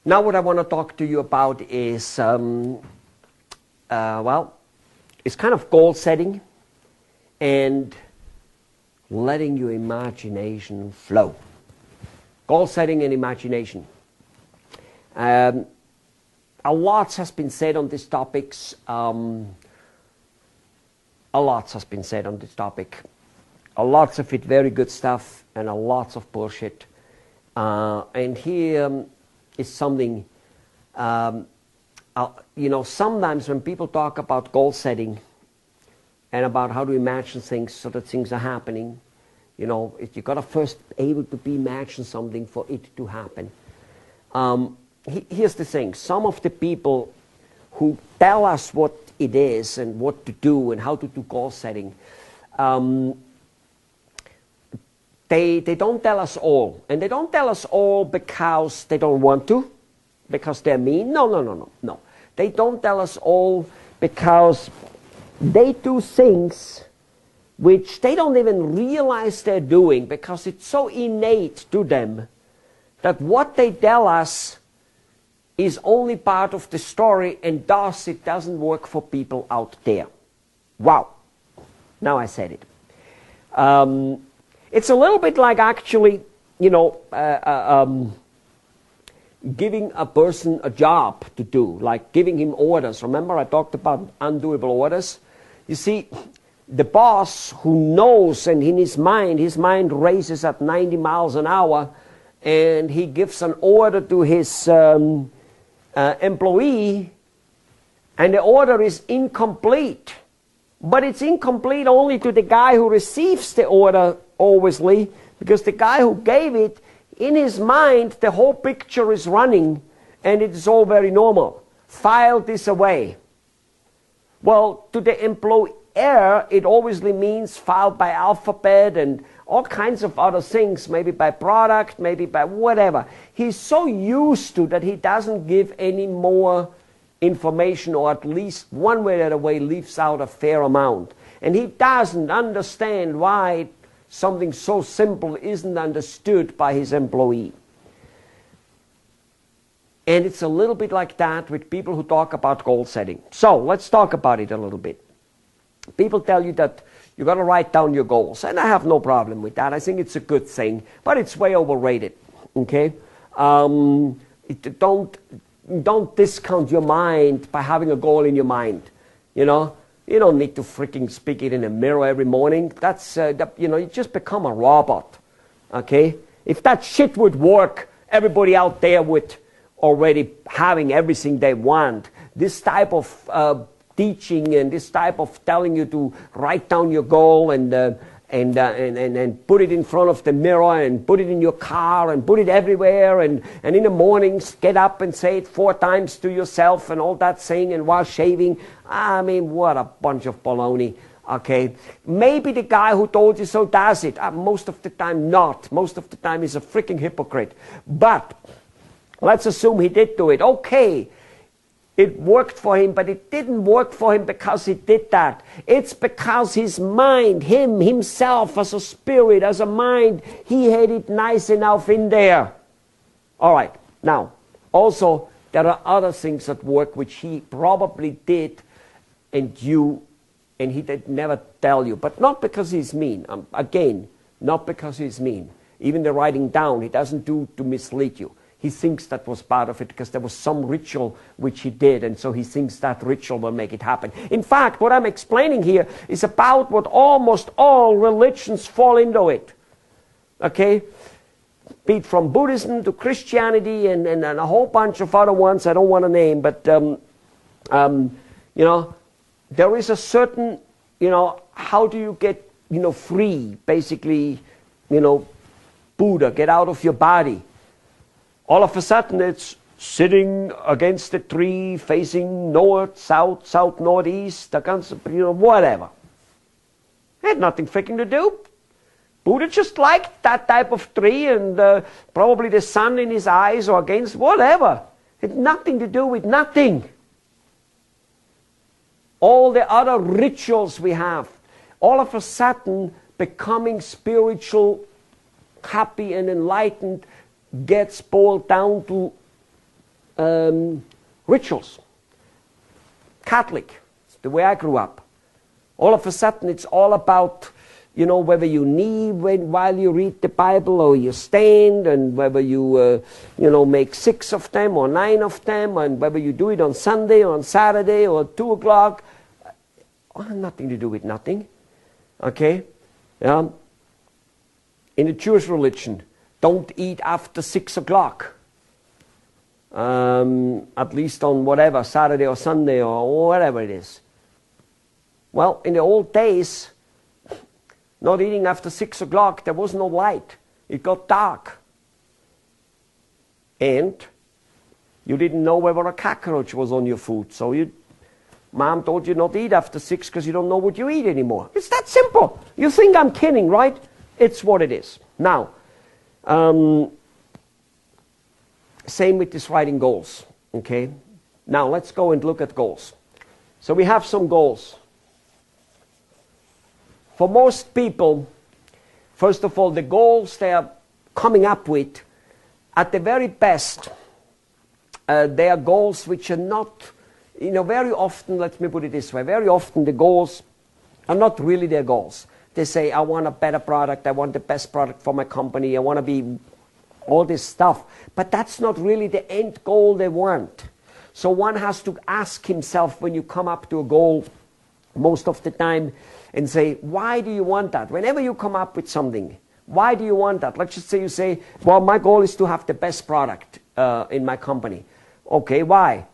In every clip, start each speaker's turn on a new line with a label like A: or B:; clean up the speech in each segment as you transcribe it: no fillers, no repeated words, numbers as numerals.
A: Now what I want to talk to you about is, well, it's kind of goal setting and letting your imagination flow. Goal setting and imagination. A lot has been said on these topics. A lot has been said on this topic. A lot of it very good stuff and a lot of bullshit. And here is something, you know, sometimes when people talk about goal setting and about how to imagine things so that things are happening, you know, you got to first be able to imagine something for it to happen. Here's the thing. Some of the people who tell us what it is and what to do and how to do goal setting, they don't tell us all. And they don't tell us all because they don't want to, because they're mean. No. They don't tell us all because they do things which they don't even realize they're doing, because it's so innate to them that what they tell us is only part of the story, and thus it doesn't work for people out there. Wow. Now I said it. It's a little bit like actually, you know, giving a person a job to do, like giving him orders. Remember I talked about undoable orders? You see, the boss who knows, and in his mind races at 90 miles an hour, and he gives an order to his employee, and the order is incomplete. But it's incomplete only to the guy who receives the order, obviously, because the guy who gave it, in his mind, the whole picture is running, and it is all very normal. File this away. Well, to the employer, it obviously means filed by alphabet and all kinds of other things, maybe by product, maybe by whatever. He's so used to that he doesn't give any more information, or at least one way or the other way leaves out a fair amount. And he doesn't understand why something so simple isn't understood by his employee. And it's a little bit like that with people who talk about goal setting. So let's talk about it a little bit. People tell you that you got to write down your goals, and I have no problem with that. I think it's a good thing, but it's way overrated. Okay, don't discount your mind by having a goal in your mind. You know, you don't need to freaking speak it in a mirror every morning. That's you know, you just become a robot. Okay, if that shit would work, everybody out there would already having everything they want. This type of teaching and this type of telling you to write down your goal and put it in front of the mirror and put it in your car and put it everywhere, and in the mornings get up and say it 4 times to yourself and all that thing, and while shaving. I mean, what a bunch of baloney. Okay, maybe the guy who told you so does it. Most of the time not. Most of the time he's a freaking hypocrite. But let's assume he did do it. Okay, it worked for him, but it didn't work for him because he did that. It's because his mind, himself as a spirit, as a mind, he had it nice enough in there. All right. Now, also, there are other things at work which he probably did, and he did never tell you. But not because he's mean. Again, not because he's mean. Even the writing down, he doesn't do to mislead you. He thinks that was part of it because there was some ritual which he did, and so he thinks that ritual will make it happen. In fact, what I'm explaining here is about what almost all religions fall into it. Okay? Be it from Buddhism to Christianity and a whole bunch of other ones I don't want to name, but you know, there is a certain, you know, how do you get, you know, free, basically, you know, Buddha, get out of your body. All of a sudden it's sitting against a tree, facing north, south, northeast, you know, whatever. It had nothing freaking to do. Buddha just liked that type of tree, and probably the sun in his eyes or against whatever. It had nothing to do with nothing. All the other rituals we have, all of a sudden becoming spiritual, happy and enlightened, gets boiled down to rituals. Catholic, it's the way I grew up. All of a sudden it's all about, you know, whether you knee while you read the Bible or you stand, and whether you, you know, make 6 of them or 9 of them, and whether you do it on Sunday or on Saturday or 2 o'clock. Nothing to do with nothing. Okay? In the Jewish religion, don't eat after 6 o'clock. At least on whatever, Saturday or Sunday or whatever it is. Well, in the old days, not eating after 6 o'clock, there was no light. It got dark. And you didn't know whether a cockroach was on your food. So Mom told you not to eat after 6 because you don't know what you eat anymore. It's that simple. You think I'm kidding, right? It's what it is. Now, same with this writing goals. Okay? Now, let's go and look at goals. So we have some goals. For most people, first of all, the goals they are coming up with, at the very best, they are goals which are not, you know, very often, let me put it this way, very often the goals are not really their goals. They say, I want a better product, I want the best product for my company, I want to be all this stuff. But that's not really the end goal they want. So one has to ask himself when you come up to a goal most of the time and say, why do you want that? Whenever you come up with something, why do you want that? Let's just say you say, well, my goal is to have the best product in my company. Okay, why?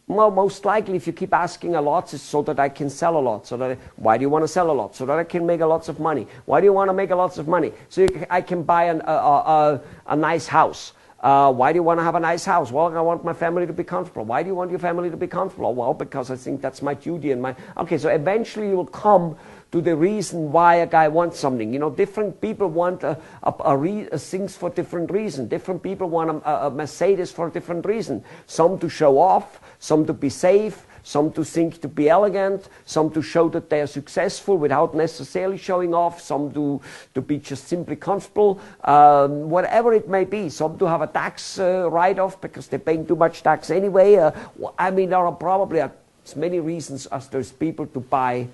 A: Well, most likely if you keep asking a lot, it's so that I can sell a lot. Why do you want to sell a lot? So that I can make a lots of money. Why do you want to make a lots of money? So I can buy a nice house. Why do you want to have a nice house? Well, I want my family to be comfortable. Why do you want your family to be comfortable? Well, because I think that's my duty and my... Okay, so eventually you will come to the reason why a guy wants something. You know, different people want things for different reasons. Different people want a Mercedes for a different reason. Some to show off, some to be safe, some to think to be elegant, some to show that they are successful without necessarily showing off, some to be just simply comfortable, whatever it may be. Some to have a tax write-off because they're paying too much tax anyway. I mean, there are probably as many reasons as there's people to buy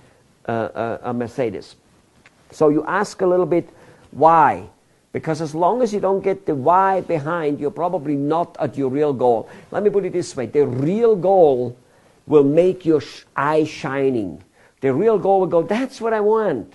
A: a Mercedes. So you ask a little bit why, because as long as you don't get the why behind, you're probably not at your real goal. Let me put it this way, the real goal will make your eye shining. The real goal will go, that's what I want.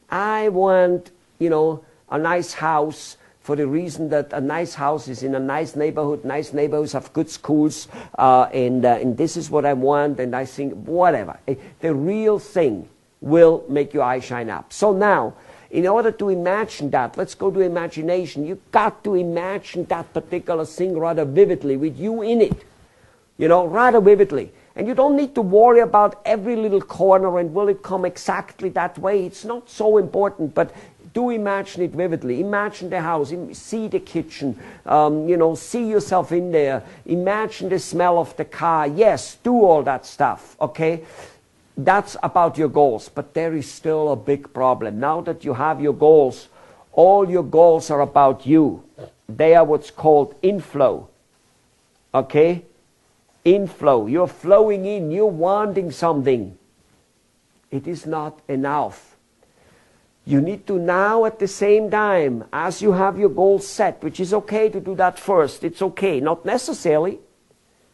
A: I want, you know, a nice house for the reason that a nice house is in a nice neighborhood. Nice neighborhoods have good schools, and this is what I want, and I think, whatever. The real thing will make your eye shine up. So now, in order to imagine that, let's go to imagination. You've got to imagine that particular thing rather vividly with you in it. You know, rather vividly. And you don't need to worry about every little corner and will it come exactly that way. It's not so important, but do imagine it vividly. Imagine the house, see the kitchen, you know, see yourself in there. Imagine the smell of the car. Yes, do all that stuff, okay? That's about your goals, but there is still a big problem. Now that you have your goals, all your goals are about you. They are what's called inflow, okay? Inflow. You're flowing in. You're wanting something. It is not enough. You need to now at the same time, as you have your goals set, which is okay to do that first. It's okay. Not necessarily.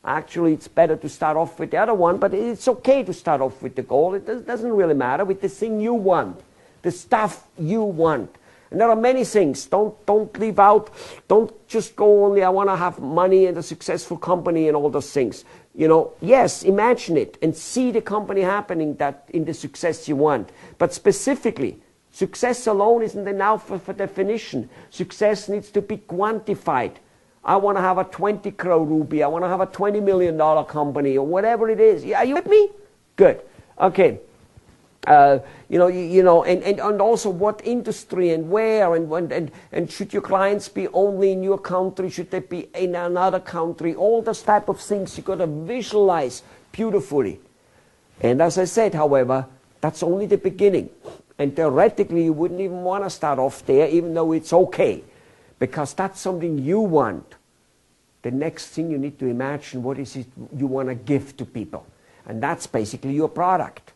A: Actually, it's better to start off with the other one, but it's okay to start off with the goal. It doesn't really matter. With the thing you want. The stuff you want. And there are many things. Don't leave out. Don't just go only, I want to have money and a successful company and all those things. You know, yes, imagine it and see the company happening that in the success you want. But specifically, success alone isn't enough for definition. Success needs to be quantified. I want to have a 20 crore rupee. I want to have a $20 million company or whatever it is. Are you with me? Good. Okay. You know, and also what industry and where and should your clients be only in your country? Should they be in another country? All those type of things you got to visualize beautifully. And as I said, however, that's only the beginning. And theoretically, you wouldn't even want to start off there, even though it's okay, because that's something you want. the next thing you need to imagine, what is it you want to give to people? And that's basically your product.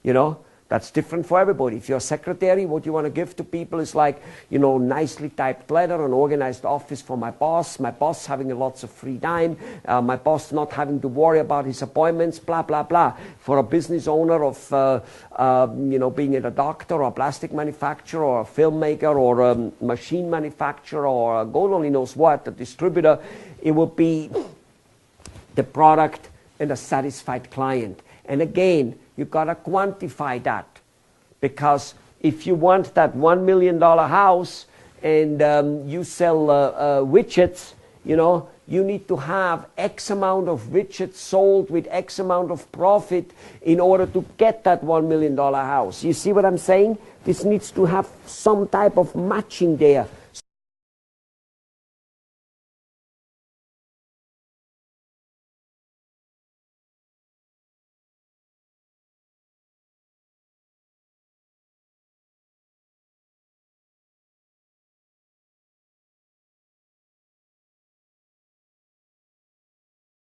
A: You know, that's different for everybody. If you're a secretary, what you want to give to people is like, you know, nicely typed letter, an organized office for my boss having lots of free time, my boss not having to worry about his appointments, blah, blah, blah. For a business owner of, you know, being a doctor or a plastic manufacturer or a filmmaker or a machine manufacturer or a God only knows what, a distributor, it would be the product and a satisfied client. And again, you've got to quantify that, because if you want that $1 million house and you sell widgets, you know, you need to have X amount of widgets sold with X amount of profit in order to get that $1 million house. You see what I'm saying? This needs to have some type of matching there.